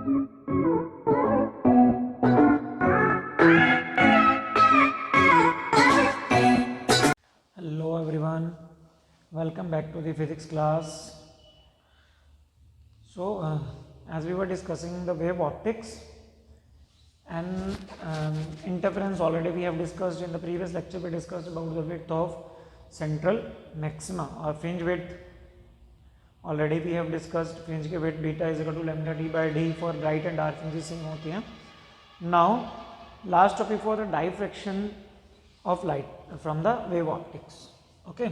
Hello everyone, welcome back to the physics class. As we were discussing the wave optics and interference, already we have discussed in the previous lecture. We discussed about the width of central maxima or fringe width. Already we have discussed fringe की width beta is equal to lambda d by d for bright and dark fringes same होती हैं. Now last topic for the diffraction of light from the wave optics. Okay,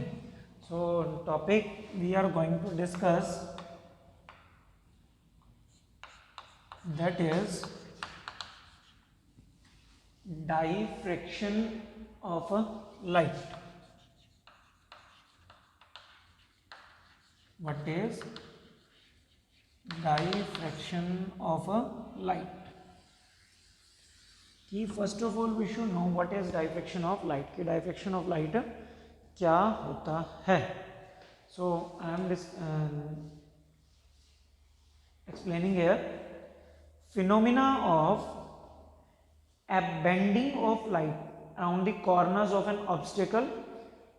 so topic we are going to discuss, that is diffraction of a light. What is diffraction of a light? कि first of all we should know what is diffraction of light. कि diffraction of light क्या होता है. So I am explaining here phenomena of a bending of light around the corners of an obstacle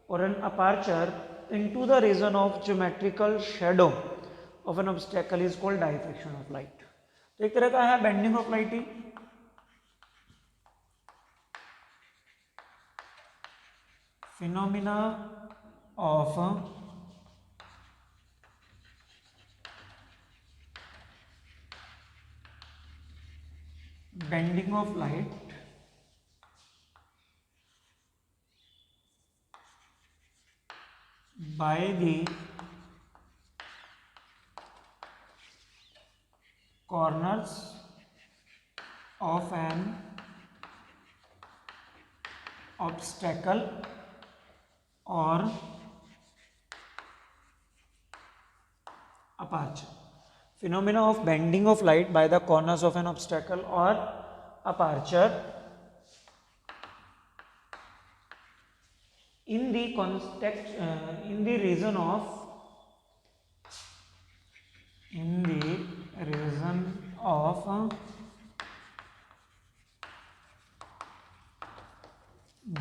or an aperture into the region of geometrical shadow of an obstacle is called diffraction of light. तो एक तरह का है bending of light he. Phenomena of bending of light by the corners of an obstacle or aperture. Phenomena of bending of light by the corners of an obstacle or aperture in the context in the region of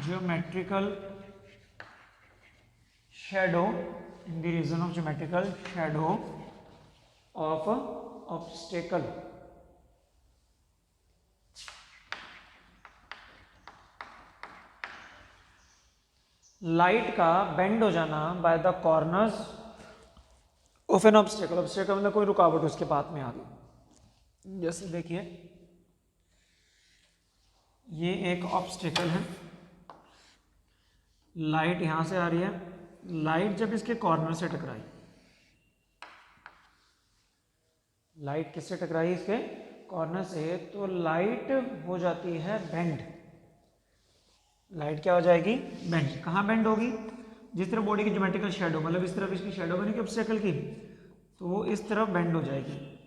geometrical shadow, in the region of geometrical shadow of a obstacle. Light का bend हो जाना by the corners of N obstacle. Obstacle मतलब कोई रुकावट उसके path में आ गई. जैसे देखिए ये एक ऑब्स्टेकल है, लाइट यहां से आ रही है. लाइट जब इसके कॉर्नर से टकराई, लाइट किससे टकराई? इसके कॉर्नर से, तो लाइट हो जाती है बेंड. लाइट क्या हो जाएगी? बेंड. कहाँ बेंड होगी? जिस तरफ बॉडी की ज्योमेट्रिकल शैडो, मतलब इस तरफ इसकी शैडो बनेगी ऑब्स्टेकल की, तो वो इस तरफ बेंड हो जाएगी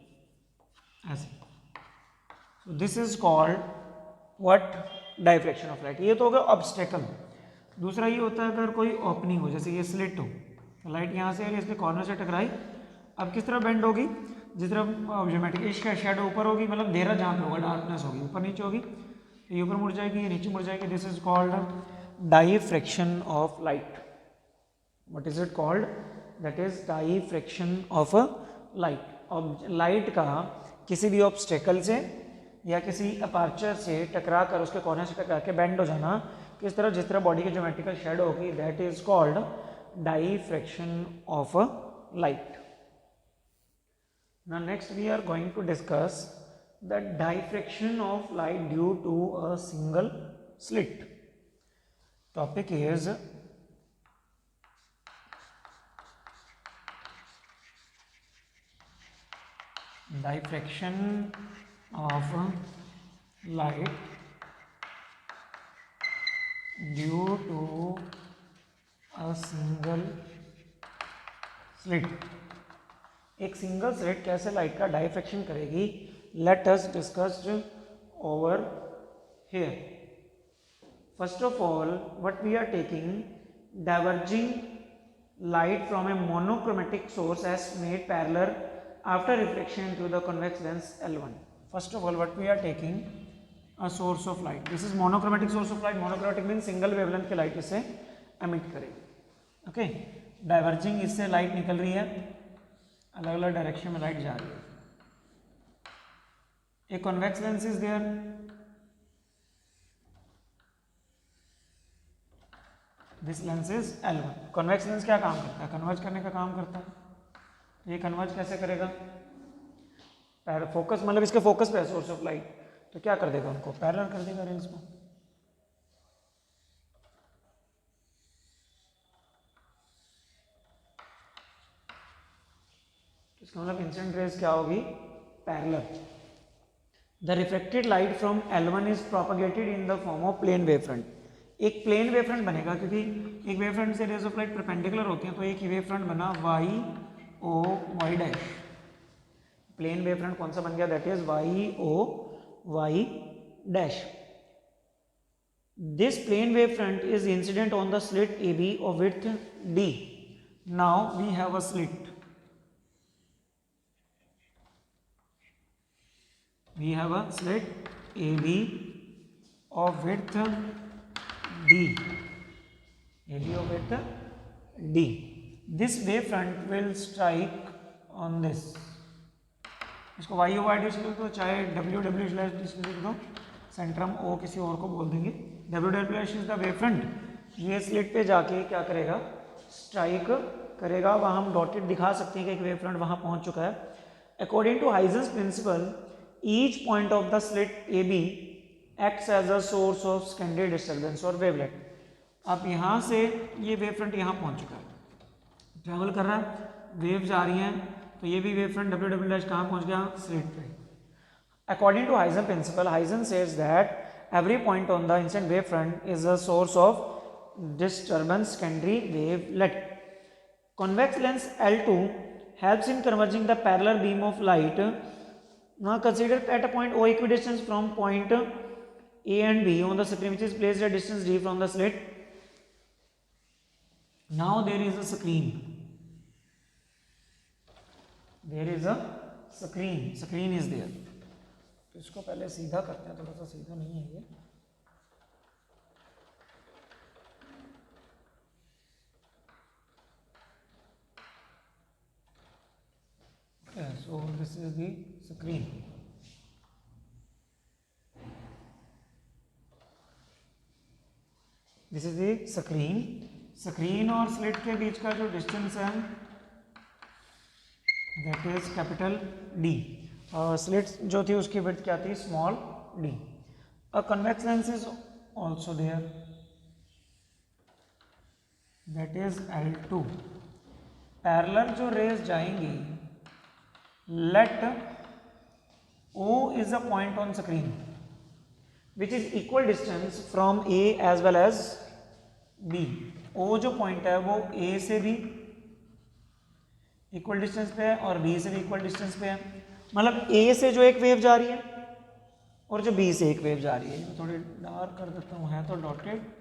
ऐसे. So this is called what? Diffraction of light. ये तो हो गया ऑब्स्टेकल. दूसरा ये होता है अगर कोई ओपनिंग हो, जैसे ये स्लिट हो, तो लाइट यहाँ से आ रही है, इसके कॉर्नर से टकराई, अब किस तरफ बेंड होगी? जिस तरफ ज्योमेट्रिकल इसका शैडो ऊपर होगी, मतलब अंधेरा जहाँ पे होगा, डार्कनेस होगी, ऊपर नीचे होगी, तो ये ऊपर मुड़ जाएगी, ये नीचे मुड़ जाएगी. This is called diffraction of light. What is it called? That is diffraction of a light. Light का किसी भी ऑब्स्टेकल से या किसी अपर्चर से टकरा कर, उसके कॉर्नर से टकरा के बेंड हो जाना, किस तरह? जिस तरह बॉडी की ज्योमेट्रिकल शैडो होगी, that is called diffraction of a light. Now next we are going to discuss the diffraction of light due to a single slit. Topic is diffraction of light due to a single slit. एक single slit कैसे light का diffraction करेगी? Let us discussed over here. First of all what we are taking, diverging light from a monochromatic source as made parallel after reflection through the convex lens L1. First of all what we are taking a source of light, this is monochromatic source of light, monochromatic mean single wavelength की light इससे emit करेगी, okay. Diverging, इससे light निकल रही है, अलग अलग direction में लाइट जा रही है। A convex lens is there, this lens is L1। Convex lens क्या काम करता है? कन्वर्ज करने का काम करता है। ये कन्वर्ज कैसे करेगा? फोकस, मतलब इसके फोकस पे है सोर्स ऑफ लाइट, तो क्या कर देगा? उनको पैरेलल कर देगा रेंज को। इसका मतलब इंसिडेंट रेज क्या होगी? Parallel. The reflected light from L1 is propagated in the form of plane wave front. एक प्लेन वेव फ्रंट बनेगा, क्योंकि एक वेव फ्रंट से रेज ऑफ लाइट परपेंडिकुलर होती हैं, तो एक ही वेव फ्रंट बना Y O Y dash. Plane wave front कौन सा बन गया? That is Y O Y dash. This plane wave front is incident on the slit AB of width D. Now we have a slit. We have a slit AB of width D. AB of width D. This wave front will strike on this. इसको Y O Y dash लिख दो, चाहे W W dash लिख दो, Centrum ओ किसी और को बोल देंगे। W W dash is the wave front. ये स्लिट पे जाके क्या करेगा? स्ट्राइक करेगा। वहाँ हम डॉटेड दिखा सकते हैं कि एक वेव फ्रंट वहाँ पहुँच चुका है। According to Huygens principle, each point of the slit A B acts as a source of secondary disturbance और वेवलेट। अब यहाँ से ये वेव फ्रंट यहाँ पहुँच चुका है, ट्रैवल कर रहा है, वेव जा रही हैं, तो ये भी wave front W W dash कहाँ पहुँच गया? स्लिट पे। According to Huygens principle, Huygens says that every point on the incident wave front is a source of disturbance secondary wavelet. Convex lens L2 helps in converging the parallel beam of light. Now consider at a point O equidistance from point A and B on the screen, which is placed at distance D from the slit. Now there is a screen. There is a screen. Screen is there. तो इसको पहले सीधा करते हैं, थोड़ा सा सीधा नहीं है ये। So this is the screen. This is the screen. Screen और स्लिट के बीच का जो डिस्टेंस है that is capital D. Slit जो थी उसकी विड्थ क्या थी? Small d. A convex lens is also there. That is L2. Parallel जो रेज जाएंगी, let O is a point on screen which is equal distance from A as well as B. O जो point है वो A से भी equal distance पे है और B से भी इक्वल डिस्टेंस पे है। मतलब A से जो एक वेव जा रही है और जो B से एक वेव जा रही है। मैं थोड़ी डार्क कर देता हूँ, है तो dotted.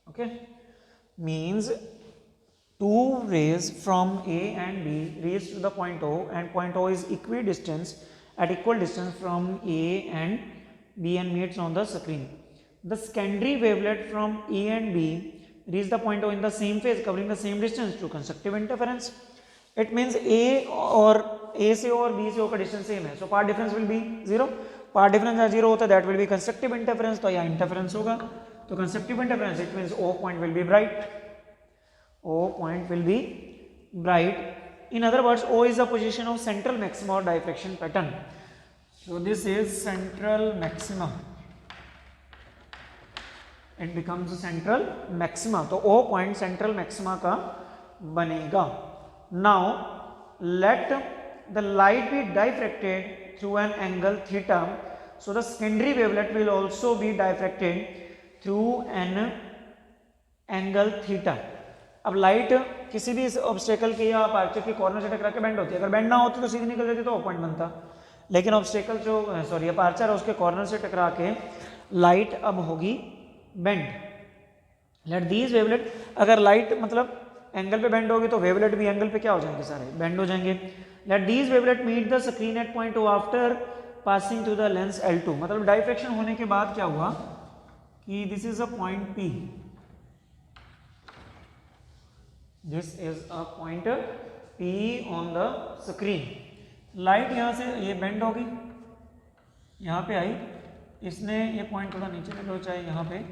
Okay, means two rays from A and B reach to the point O, and point O is equidistant at equal distance from A and B and meets on the screen. The secondary wavelet from A and B reach the point O in the same phase covering the same distance to constructive interference. It means A से और B से O का distance same है, so part difference will be 0. part difference है 0 होता है, that will be constructive interference, तो यहाँ interference होगा। तो constructive interference, it means O point will be bright. O point will be bright. In other words, O is the position of central maxima or diffraction pattern. So this is central maxima. It becomes a central maxima. तो O point central maxima का बनेगा. Now let the light be diffracted through an angle theta. So the secondary wavelet will also be diffracted through an angle theta. अब light किसी भी obstacle के या aperture के corner से टकरा के बेंड होती है, अगर बेंड ना होती तो सीधी निकल जाती तो पॉइंट बनता, लेकिन ऑब्स्टेकल जो सॉरी अपर्चर है उसके कॉर्नर से टकरा के लाइट अब होगी बेंड। लेट दीज वेवलेट, अगर लाइट मतलब एंगल पे बेंड होगी तो वेवलेट भी एंगल पे क्या हो जाएंगे, सारे बेंड हो जाएंगे। Let these wavelet meet the screen at point O after passing to the lens L2, मतलब डाइफ्रैक्शन होने के बाद क्या हुआ कि this is a point P, this is a point P on the screen. Light यहाँ से ये बेंड होगी, यहाँ पे आई, इसने ये पॉइंट थोड़ा नीचे ले लो चाहे यहाँ पे,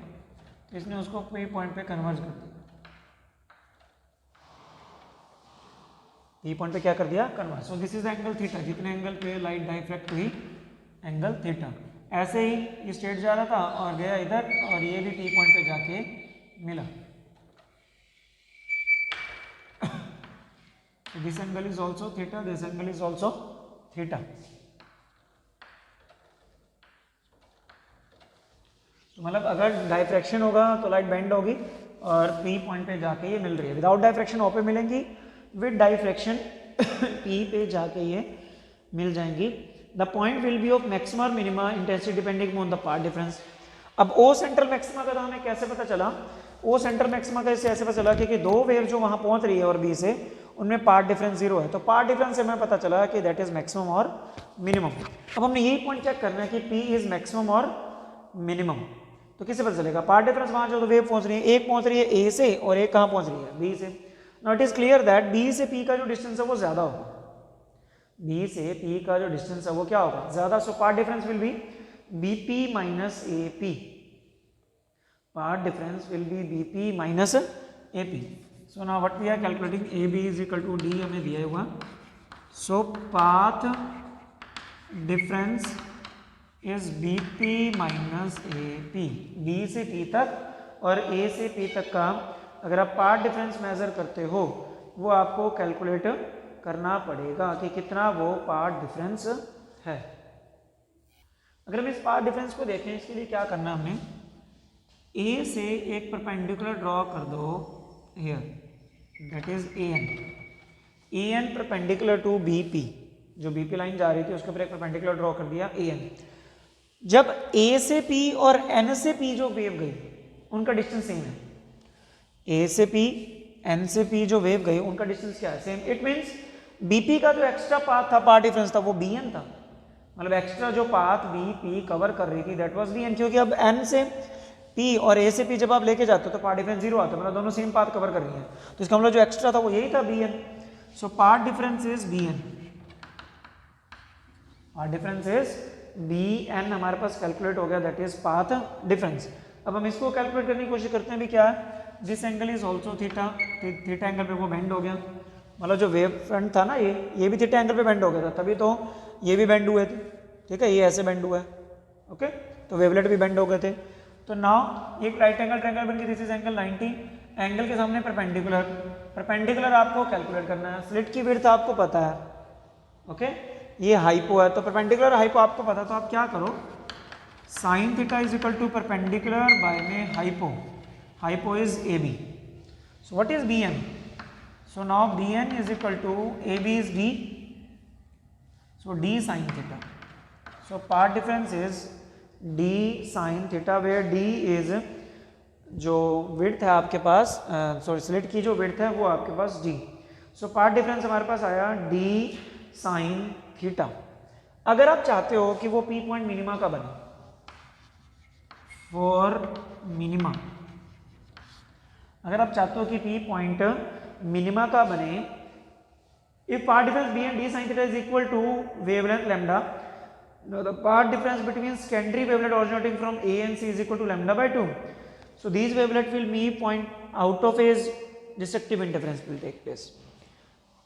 इसने उसको P पॉइंट पे कन्वर्ज कर दिया, P पॉइंट पे क्या कर दिया, converge. So this is angle theta, जितने एंगल पे लाइट डाइफ्रैक्ट हुई एंगल थीटा। ऐसे ही ये स्ट्रेट जा रहा था और गया इधर और ये भी T पॉइंट पे जाके मिला। This angle is also theta, this angle is also theta. तो मतलब अगर डाइफ्रैक्शन होगा तो लाइट बेंड होगी और P पॉइंट पे जाके ये मिल रही है। विदाउट डाइफ्रैक्शन O पे मिलेंगी, विद डाइफ्रैक्शन P पे जाके ये मिल जाएंगी। The point will be of maxima और minima intensity depending on the path difference. अब ओ सेंट्रल मैक्सिमा का हमें कैसे पता चला, ओ सेंट्रल मैक्सिमा का इससे ऐसे पता चला कि दो वेव जो वहां पहुंच रही है और बी से उनमें पार्ट डिफरेंस 0 है, तो पार्ट डिफरेंस से हमें पता चला कि दैट इज मैक्सिमम और मिनिमम। अब हमने यही पॉइंट चेक करना है कि P इज मैक्सिमम और मिनिमम, तो किससे पता चलेगा, पार्ट डिफरेंस वहां जो वेव पहुंच रही है, एक पहुंच रही है A से और एक कहां पहुंच रही है, B से। Now it is clear that B से P का जो डिस्टेंस है वो ज्यादा होगा, B से P का जो डिस्टेंस है वो क्या होगा, ज्यादा। So path difference will be BP minus AP, path difference will be BP minus AP। So now what we are calculating, AB is equal to D हमें दिया हुआ। So path difference is BP minus AP, B से P तक और A से P तक का अगर आप पार्ट डिफरेंस मेजर करते हो वो आपको कैलकुलेट करना पड़ेगा कि कितना वो पार्ट डिफरेंस है। अगर हम इस पार्ट डिफरेंस को देखें, इसके लिए क्या करना है हमने, A से एक परपेंडिकुलर ड्रॉ कर दो here, that is AN perpendicular to BP, जो BP लाइन जा रही थी उसके ऊपर एक परपेंडिकुलर ड्रॉ कर दिया AN। जब A से P और N से P जो वेव गई उनका डिस्टेंस सेम है, A से P N से P जो वेव गई उनका डिस्टेंस क्या है, सेम। इट मीन्स BP का जो एक्स्ट्रा पाथ था, पार्ट डिफरेंस था, वो BN था, मतलब एक्स्ट्रा जो पाथ BP कवर कर रही थी दैट वाज BN, क्योंकि अब N से P और A से P जब आप लेके जाते हो तो पार्ट डिफरेंस 0 आता है, मतलब दोनों सेम पाथ कवर कर रही हैं, तो इसका मतलब जो एक्स्ट्रा था वो यही था BN। So path difference is BN, path difference is BN हमारे पास कैलकुलेट हो गया, दैट इज पाथ डिफरेंस। अब हम इसको कैलकुलेट करने की कोशिश करते हैं भी क्या है, this angle is also theta, theta angle पे वो बेंड हो गया, मतलब जो वेव फ्रंट था ना ये भी थीटा एंगल पे बेंड हो गया था, तभी तो ये भी बेंड हुए थे, ठीक है, ये ऐसे बेंड हुआ है, ओके, तो वेवलेट भी बेंड हो गए थे। तो नाउ एक राइट एंगल ट्रायंगल बन गई, दिस इज एंगल 90, एंगल के सामने परपेंडिकुलर, परपेंडिकुलर आपको कैलकुलेट करना है, स्लिट की विड्थ आपको पता है, ओके, ये हाइपो है तो परपेंडिकुलर हाइपो आपको पता है, तो आप क्या करो, sine theta is equal to perpendicular by में hypo, hypo is AB। So what is BN, so now BN is equal to AB is D, so D sin theta, so part difference is D sin theta where D is जो width है आपके पास, sorry slit की जो width है वो आपके पास D, so part difference हमारे पास आया D sin theta। अगर आप चाहते हो कि वो P पॉइंट मिनिमा का बने, फॉर मिनिमा, अगर आप चाहते हो कि P पॉइंट मिनिमा का बने, if part difference B and D sin theta is equal to wavelength lambda, now the part difference between secondary wavelet originating from A and C is equal to lambda by 2, so these wavelet will be point out of phase destructive interference will take place।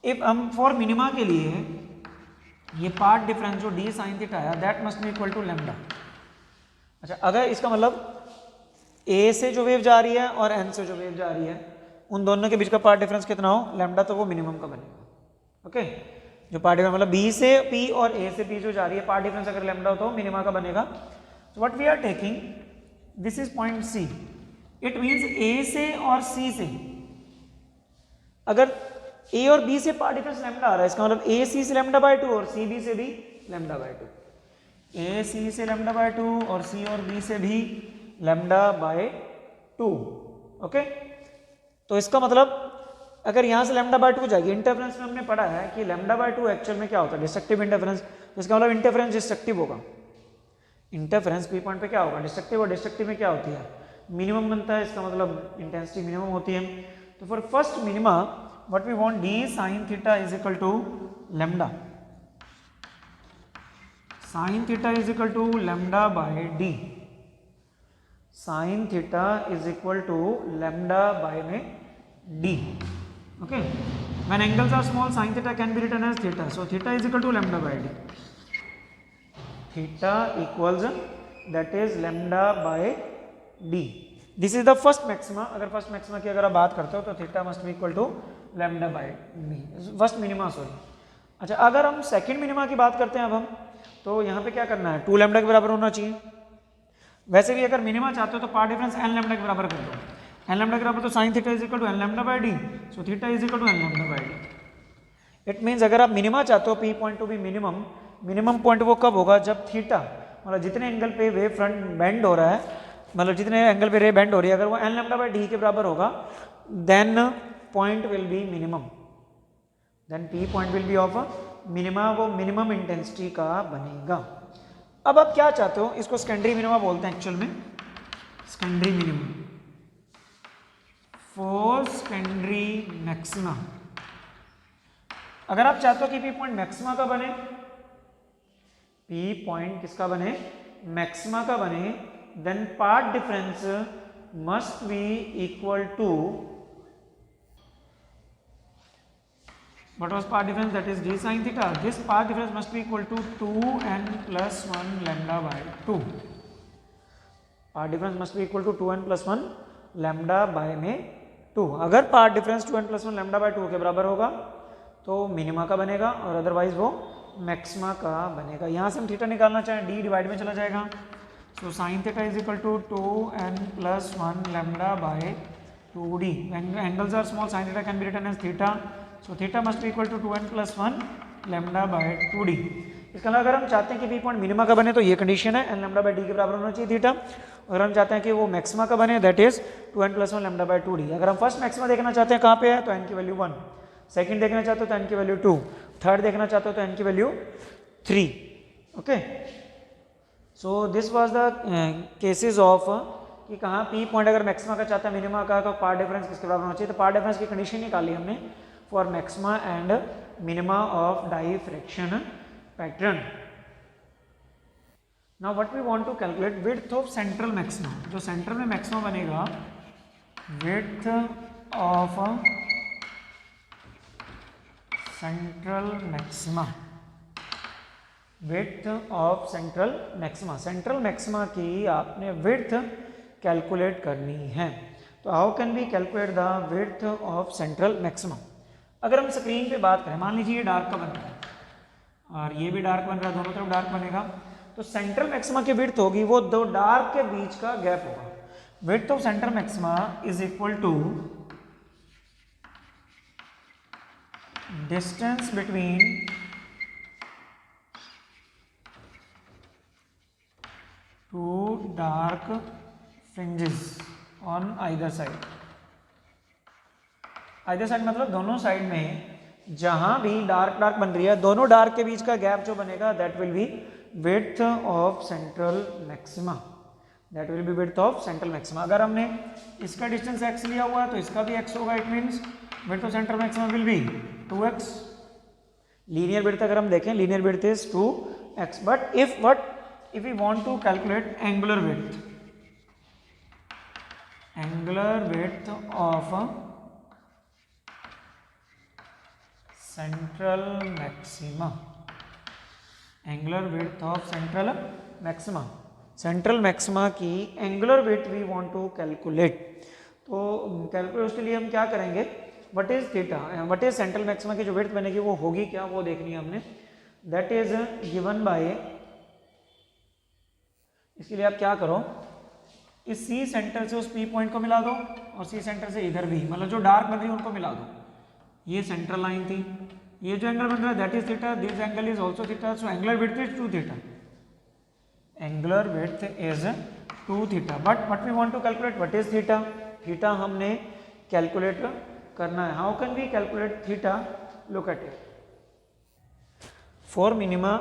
if हम for minima के लिए ये part difference जो D sin theta है that must be equal to lambda। अच्छा, अगर इसका मतलब A से जो वेव जा रही है और N से जो वेव जा रही है उन दोनों के बीच का पार्ट डिफरेंस कितना हो, लैम्डा, तो वो मिनिमम का बनेगा, ओके, जो पार्ट डिफरेंस मतलब B से P और A से P जो जा रही है पार्ट डिफरेंस अगर लैम्डा हो तो मिनिमा का बनेगा। So what we are taking, this is point C, it means A से और C से अगर A और B से पार्ट डिफरेंस लैम्डा आ रहा है, इसका मतलब A C से लैम्डा बाय 2 और C B से भी लैम्डा बाय 2, ए सी से लैम्डा बाय 2 और सी और बी से भी लैम्डा बाय 2। ओके, तो इसका मतलब अगर यहाँ से लैम्डा बाय 2 जाएगी, इंटरफेरेंस में हमने पढ़ा है कि लैम्डा बाय 2 एक्चुअल में क्या होता है, डिस्ट्रक्टिव इंटरफेरेंस। इसका मतलब इंटरफेरेंस डिस्ट्रक्टिव होगा, इंटरफेरेंस पी पॉइंट पे क्या होगा, डिस्ट्रक्टिव, और डिस्ट्रक्टिव में क्या होती है, मिनिमम बनता है, इसका मतलब इंटेंसिटी मिनिमम होती है। तो for first minima what we want, d sine theta is equal to lambda, sine theta is equal to lambda by d, sine theta is equal to lambda by में d. Okay, when angles are small sine theta can be written as theta, so theta is equal to lambda by d, theta equals that is lambda by d. This is the first maxima. अगर first maxima की अगर आप बात करते हो तो theta must be equal to lambda by d, first minima, sorry. अच्छा, अगर हम सेकंड मिनिमा की बात करते हैं अब हम, तो यहाँ पे क्या करना है, 2 लैम्डा के बराबर होना चाहिए। वैसे भी अगर मिनिमा चाहते हो तो पार्ट डिफरेंस एन लैम्डा के बराबर कर दो, एन लैम्डा के बराबर तो sine theta is equal to n lambda by d, so theta is equal to n lambda by d. It means अगर आप मिनिमा चाहते हो P point to be minimum, minimum point वो कब होगा, जब थीटा मतलब जितने एंगल पे वेव फ्रंट बेंड हो रहा है, मतलब जितने एंगल पे रे बेंड हो रही है, अगर वो एन लैम्डा बाय डी के बराबर होगा, then point will be minimum, then P point will be of minima, वो मिनिमम इंटेंसिटी का बनेगा। अब आप क्या चाहते हो, इसको सेकेंडरी मिनिमा बोलते हैं एक्चुअल में, secondary minimum for secondary maxima. अगर आप चाहते हो कि पी पॉइंट मैक्सिमा का बने, पी पॉइंट किसका बने, मैक्सिमा का बने, then part difference must be equal to, what was part difference, that is d sin theta, this part difference must be equal to 2n plus 1 lambda by 2, part difference must be equal to 2n plus 1 lambda by में 2। अगर path difference 2n plus 1 lambda by 2 के बराबर होगा तो minima का बनेगा, और otherwise वो मैक्सिमा का बनेगा। यहाँ से हम थीटा निकालना चाहें, डी डिवाइड में चला जाएगा, so sine theta is equal to 2n plus 1 lambda by 2d, angles are small sine theta can be written as theta, so theta must be equal to 2n plus 1 lambda by 2d। इसका अगर हम चाहते हैं कि P point minima का बने तो ये कंडीशन है, एन लैम्डा बाय डी के बराबर होना चाहिए थीटा। अगर हम चाहते हैं कि वो मैक्सिमा का बने, that is 2n plus 1 lambda by 2d। अगर हम फर्स्ट मैक्सिमा देखना चाहते हैं कहाँ पे है, तो n की वैल्यू 1, सेकंड देखना चाहते हो तो n की वैल्यू 2, थर्ड देखना चाहते हो तो n की value 3। Okay, so this was the cases of कि कहाँ पी पॉइंट अगर मैक्सिमा का चाहता है मिनिमा का, तो पार्ट डिफरेंस किसके बराबर होना चाहिए, तो पार्ट डिफरेंस की कंडीशन निकाली हमने for maxima and minima of diffraction pattern. Now what we want to calculate width of central maxima, जो सेंट्रल में मैक्सिमा बनेगा, width of central maxima, width of central maxima, central maxima की आपने width calculate करनी है। तो how can be calculate the width of central maxima. अगर हम स्क्रीन पे बात करें, मान लीजिए ये डार्क का बन रहा है और ये भी डार्क बन रहा है, दोनों तरफ डार्क बनेगा, तो सेंट्रल मैक्सिमा की विड्थ होगी वो दो डार्क के बीच का गैप होगा। Width of central maxima is equal to distance between two dark fringes on either side. Either side मतलब दोनों साइड में जहां भी डार्क डार्क बन रही है, दोनों डार्क के बीच का गैप जो बनेगा, that will be width of central maxima, that will be width of central maxima. अगर हमने इसका डिस्टेंस x लिया हुआ है तो इसका भी x होगा, it means width of central maxima will be 2x। Linear width अगर हम देखें, linear width is 2x, but if we want to calculate angular width, angular width of central maxima, angular width of central maxima, central maxima की angular width we want to calculate. तो calculate उसके लिए हम क्या करेंगे, what is theta, what is central maxima की जो width बनेगी वो होगी क्या, वो देखनी है हमने, दैट इज गिवन बाय, इसके लिए आप क्या करो, इस सी सेंटर से उस पी पॉइंट को मिला दो और सी सेंटर से इधर भी, मतलब जो डार्क बन रही है उनको मिला दो। ये सेंट्रल लाइन थी, ये जो एंगल बन रहा है that is theta, this angle is also theta, so angular width is 2 theta, angular width is 2 theta, but what we want to calculate what is theta, theta हमने कैलकुलेट करना है. How can we calculate theta, look at it. For minima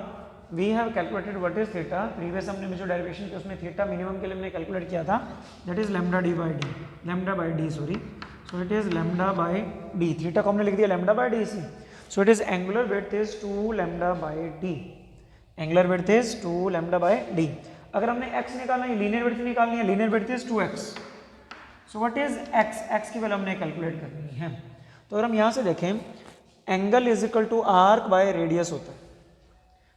we have calculated what is theta, previous हमने जो derivation की उसमें theta minimum के लिए हमने कैलकुलेट किया था, that is lambda d by d, lambda by d sorry, so it is lambda by d, theta को हमने लिख दिया lambda by d c, so it is angular width is 2 lambda by d, angular width is 2 lambda by d. अगर हमने x निकालना है, linear width निकालनी है, linear width is 2x, so what is x, x की value हमने calculate करनी है. तो अगर हम यहाँ से देखें angle is equal to arc by radius होता है,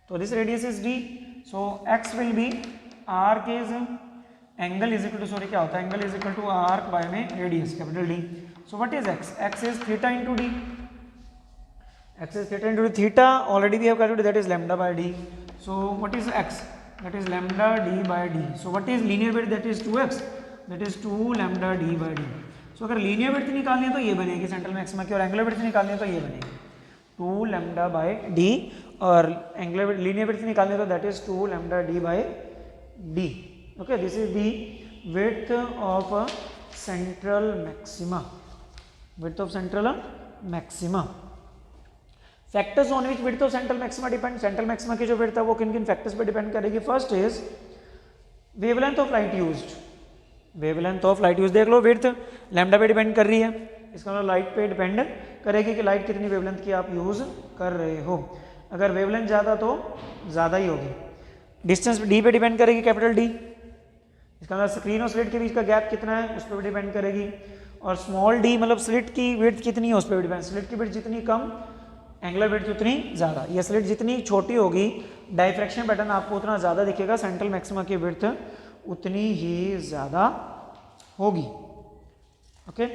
तो this radius is d, so x will be arc is angle is equal to sorry क्या होता है, angle is equal to arc by में radius capital D. So what is x, x is theta into d, x is theta into theta, already we have calculated that is lambda by d. So what is x, that is lambda d by d. So what is linear width, that is 2x, that is 2 lambda d by d. So अगर linear width निकालनी है तो ये बनेगी central maxima की, और angular width निकालनी है तो ये बनेगी 2 lambda by d, और एंगुलर linear width निकालनी है तो that is 2 lambda d by d. Okay, this is the width of a central maxima, width of central maxima. Factors on which width of central maxima depend, central maxima की जो width है वो किन किन factors पे depend करेगी. First is wavelength of light used, wavelength of light use देख लो, width lambda पे डिपेंड कर रही है, इसका मतलब लाइट पे डिपेंड करेगी कि लाइट कितनी वेवलेंथ की आप यूज कर रहे हो. अगर वेवलेंथ ज़्यादा तो ज़्यादा ही होगी. डिस्टेंस डी पे डिपेंड करेगी कैपिटल डी, इसका मतलब स्क्रीन और स्लिट के बीच का गैप कितना है उस पर भी डिपेंड करेगी. और स्मॉल डी मतलब स्लिट की विड्थ कितनी है उस पर भी डिपेंड, स्लिट की विड्थ जितनी कम एंगुलर विड्थ उतनी ज़्यादा, ये स्लिट जितनी छोटी होगी डायफ्रैक्शन पैटर्न आपको उतना ज़्यादा दिखेगा, सेंट्रल मैक्सिमा की विड्थ उतनी ही ज़्यादा होगी. Okay,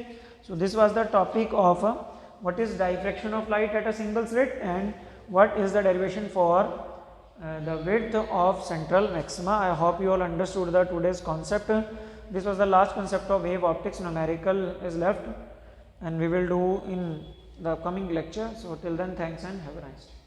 so this was the topic of what is diffraction of light at a single slit and what is the derivation for the width of central maxima. I hope you all understood the today's concept. This was the last concept of wave optics. Numerical is left and we will do in the upcoming lecture. So till then, thanks and have a nice day.